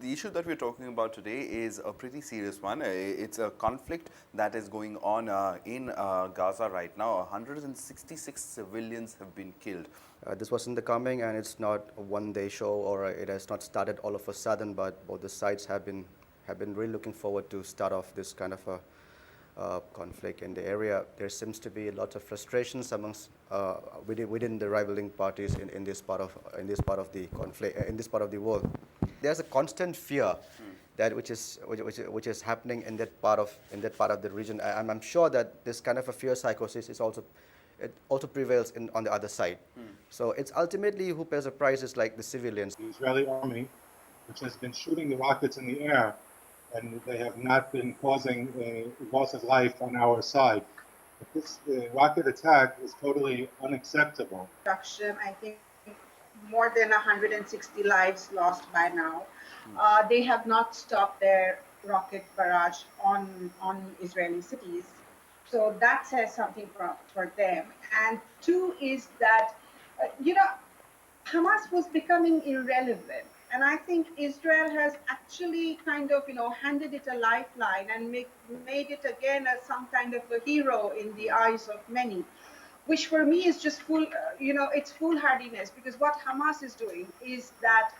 the issue that we're talking about today is a pretty serious one. It's a conflict that is going on in Gaza right now. 166 civilians have been killed. This wasn't the coming, and it's not a one-day show, or it has not started all of a sudden. But both the sides have been really looking forward to start off this kind of a conflict in the area. There seems to be lots of frustrations amongst within the rivaling parties in this part of the conflict in this part of the world. There's a constant fear that which is happening in that part of the region. I'm sure that this kind of a fear psychosis is also prevails on the other side. So it's ultimately who pays the price is like the civilians. The Israeli army, which has been shooting the rockets in the air, and they have not been causing loss of life on our side. But this rocket attack is totally unacceptable. I think more than 160 lives lost by now. They have not stopped their rocket barrage on Israeli cities. So that says something for them. And two is that, Hamas was becoming irrelevant. And I think Israel has actually kind of, handed it a lifeline and made it again as some kind of a hero in the eyes of many, which for me is just it's foolhardiness, because what Hamas is doing is that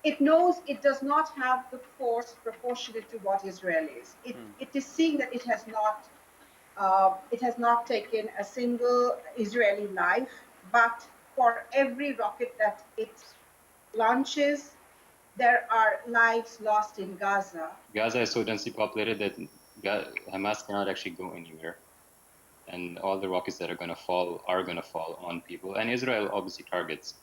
it knows it does not have the force proportionate to what Israel is. It is seeing that it has not taken a single Israeli life, but for every rocket that it launches, there are lives lost in Gaza. Gaza is so densely populated that Hamas cannot actually go anywhere. And all the rockets that are going to fall on people. And Israel obviously targets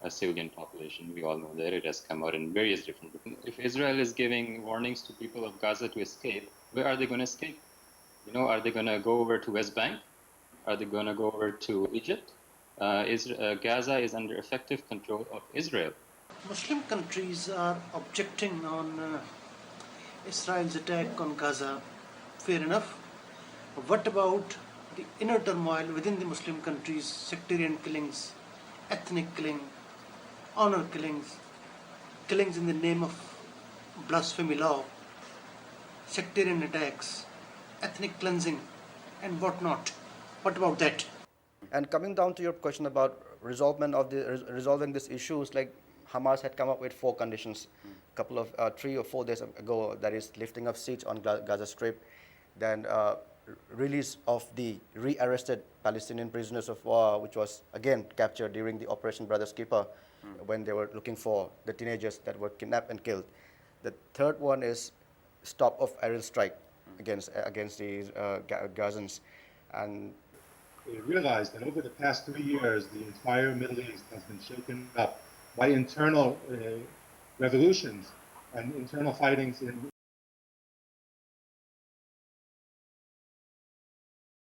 a civilian population. We all know that. It has come out in various different ways. If Israel is giving warnings to people of Gaza to escape, where are they going to escape? Are they going to go over to West Bank? Are they going to go over to Egypt? Gaza is under effective control of Israel. Muslim countries are objecting on Israel's attack on Gaza. Fair enough. What about the inner turmoil within the Muslim countries, sectarian killings, ethnic killing, honor killings, killings in the name of blasphemy law, sectarian attacks, ethnic cleansing, and whatnot? What about that? And coming down to your question about resolving these issues, like Hamas had come up with 4 conditions a couple of 3 or 4 days ago. That is lifting of siege on Gaza Strip, then release of the re-arrested Palestinian prisoners of war, which was again captured during the Operation Brother's Keeper, when they were looking for the teenagers that were kidnapped and killed. The third one is stop of aerial strike against the Gazans. And They realized that over the past 3 years, the entire Middle East has been shaken up by internal revolutions and internal fightings in